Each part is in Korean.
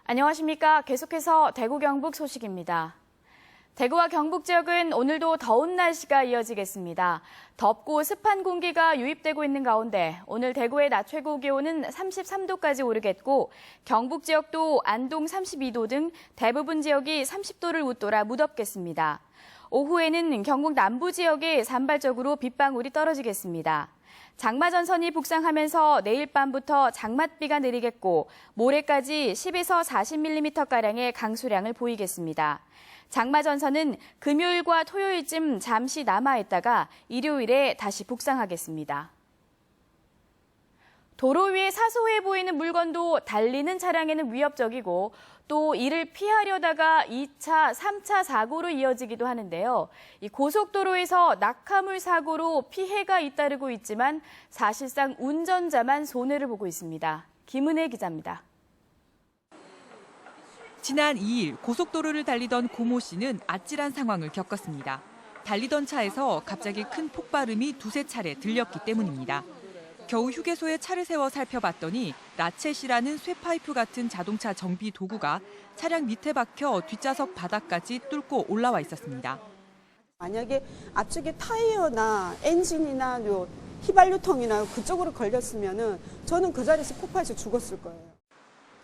안녕하십니까. 계속해서 대구 경북 소식입니다. 대구와 경북 지역은 오늘도 더운 날씨가 이어지겠습니다. 덥고 습한 공기가 유입되고 있는 가운데 오늘 대구의 낮 최고 기온은 33도까지 오르겠고 경북 지역도 안동 32도 등 대부분 지역이 30도를 웃돌아 무덥겠습니다. 오후에는 경북 남부 지역에 산발적으로 빗방울이 떨어지겠습니다. 장마전선이 북상하면서 내일 밤부터 장맛비가 내리겠고 모레까지 10에서 40mm가량의 강수량을 보이겠습니다. 장마전선은 금요일과 토요일쯤 잠시 남아있다가 일요일에 다시 북상하겠습니다. 도로 위에 사소해 보이는 물건도 달리는 차량에는 위협적이고 또 이를 피하려다가 2차, 3차 사고로 이어지기도 하는데요. 이 고속도로에서 낙하물 사고로 피해가 잇따르고 있지만 사실상 운전자만 손해를 보고 있습니다. 김은혜 기자입니다. 지난 2일 고속도로를 달리던 고모 씨는 아찔한 상황을 겪었습니다. 달리던 차에서 갑자기 큰 폭발음이 두세 차례 들렸기 때문입니다. 겨우 휴게소에 차를 세워 살펴봤더니 라쳇이라는 쇠파이프 같은 자동차 정비 도구가 차량 밑에 박혀 뒷좌석 바닥까지 뚫고 올라와 있었습니다. 만약에 앞쪽에 타이어나 엔진이나 휘발유통이나 그쪽으로 걸렸으면은 저는 그 자리에서 폭발해서 죽었을 거예요.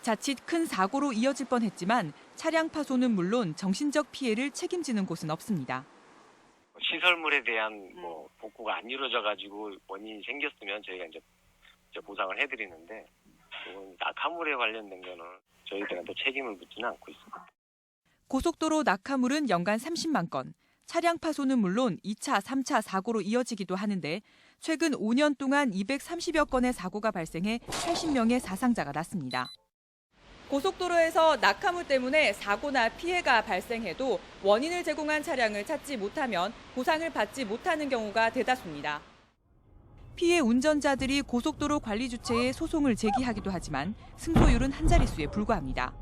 자칫 큰 사고로 이어질 뻔했지만 차량 파손은 물론 정신적 피해를 책임지는 곳은 없습니다. 시설물에 대한 복구가 안 이루어져가지고 원인이 생겼으면 저희가 이제 보상을 해드리는데 낙하물에 관련된 거는 저희들한테 책임을 묻지는 않고 있습니다. 고속도로 낙하물은 연간 30만 건, 차량 파손은 물론 2차, 3차 사고로 이어지기도 하는데 최근 5년 동안 230여 건의 사고가 발생해 80명의 사상자가 났습니다. 고속도로에서 낙하물 때문에 사고나 피해가 발생해도 원인을 제공한 차량을 찾지 못하면 보상을 받지 못하는 경우가 대다수입니다. 피해 운전자들이 고속도로 관리 주체에 소송을 제기하기도 하지만 승소율은 한 자릿수에 불과합니다.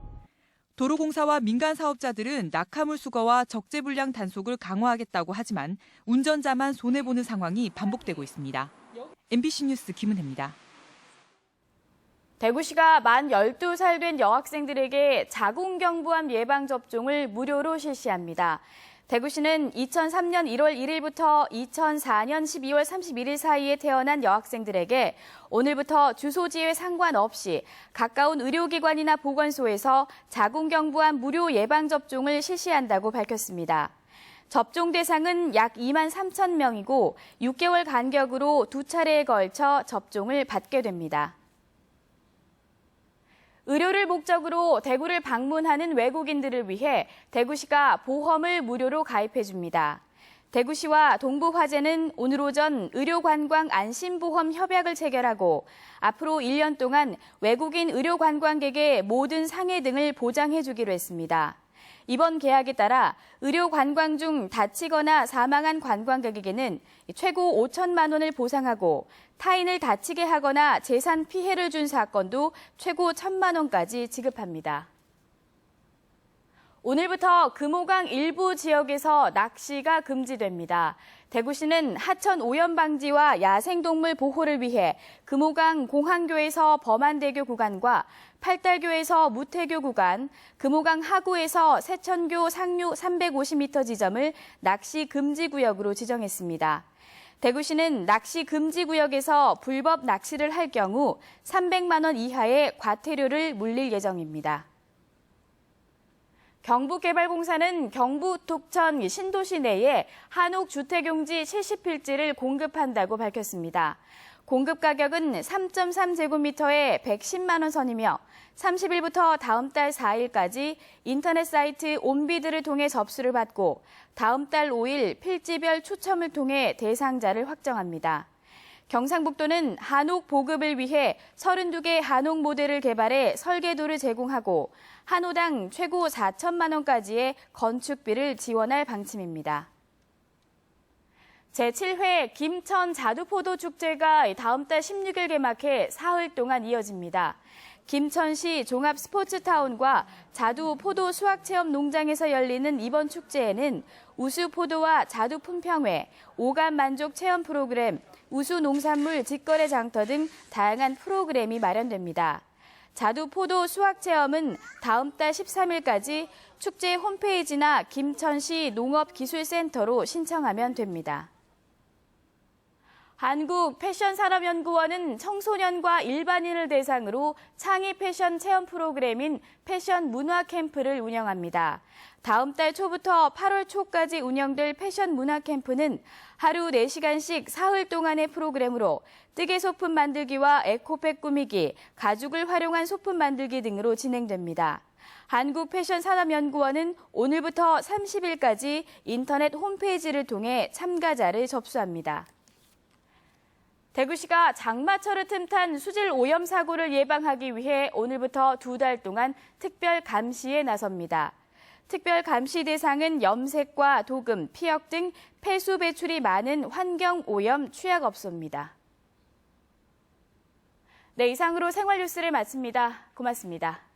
도로공사와 민간 사업자들은 낙하물 수거와 적재불량 단속을 강화하겠다고 하지만 운전자만 손해보는 상황이 반복되고 있습니다. MBC 뉴스 김은혜입니다. 대구시가 만 12살 된 여학생들에게 자궁경부암 예방접종을 무료로 실시합니다. 대구시는 2003년 1월 1일부터 2004년 12월 31일 사이에 태어난 여학생들에게 오늘부터 주소지에 상관없이 가까운 의료기관이나 보건소에서 자궁경부암 무료 예방접종을 실시한다고 밝혔습니다. 접종 대상은 약 2만 3천 명이고 6개월 간격으로 2차례에 걸쳐 접종을 받게 됩니다. 의료를 목적으로 대구를 방문하는 외국인들을 위해 대구시가 보험을 무료로 가입해 줍니다. 대구시와 동부화재는 오늘 오전 의료관광 안심보험 협약을 체결하고 앞으로 1년 동안 외국인 의료관광객의 모든 상해 등을 보장해 주기로 했습니다. 이번 계약에 따라 의료 관광 중 다치거나 사망한 관광객에게는 최고 5천만 원을 보상하고 타인을 다치게 하거나 재산 피해를 준 사건도 최고 1,000만 원까지 지급합니다. 오늘부터 금호강 일부 지역에서 낚시가 금지됩니다. 대구시는 하천 오염 방지와 야생동물 보호를 위해 금호강 공항교에서 범안대교 구간과 팔달교에서 무태교 구간, 금호강 하구에서 세천교 상류 350m 지점을 낚시 금지 구역으로 지정했습니다. 대구시는 낚시 금지 구역에서 불법 낚시를 할 경우 300만 원 이하의 과태료를 물릴 예정입니다. 경북개발공사는 경북 독천 신도시 내에 한옥주택용지 70필지를 공급한다고 밝혔습니다. 공급 가격은 3.3제곱미터에 110만 원 선이며 30일부터 다음 달 4일까지 인터넷 사이트 온비드를 통해 접수를 받고 다음 달 5일 필지별 추첨을 통해 대상자를 확정합니다. 경상북도는 한옥 보급을 위해 32개 한옥 모델을 개발해 설계도를 제공하고 한 호당 최고 4천만 원까지의 건축비를 지원할 방침입니다. 제7회 김천 자두포도 축제가 다음 달 16일 개막해 사흘 동안 이어집니다. 김천시 종합스포츠타운과 자두 포도 수확체험 농장에서 열리는 이번 축제에는 우수 포도와 자두 품평회, 오감 만족 체험 프로그램, 우수 농산물 직거래 장터 등 다양한 프로그램이 마련됩니다. 자두 포도 수확 체험은 다음 달 13일까지 축제 홈페이지나 김천시 농업기술센터로 신청하면 됩니다. 한국패션산업연구원은 청소년과 일반인을 대상으로 창의 패션 체험 프로그램인 패션 문화 캠프를 운영합니다. 다음 달 초부터 8월 초까지 운영될 패션 문화 캠프는 하루 4시간씩 사흘 동안의 프로그램으로 뜨개 소품 만들기와 에코백 꾸미기, 가죽을 활용한 소품 만들기 등으로 진행됩니다. 한국패션산업연구원은 오늘부터 30일까지 인터넷 홈페이지를 통해 참가자를 접수합니다. 대구시가 장마철을 틈탄 수질 오염 사고를 예방하기 위해 오늘부터 2달 동안 특별 감시에 나섭니다. 특별 감시 대상은 염색과 도금, 피역 등 폐수 배출이 많은 환경 오염 취약업소입니다. 네, 이상으로 생활 뉴스를 마칩니다. 고맙습니다.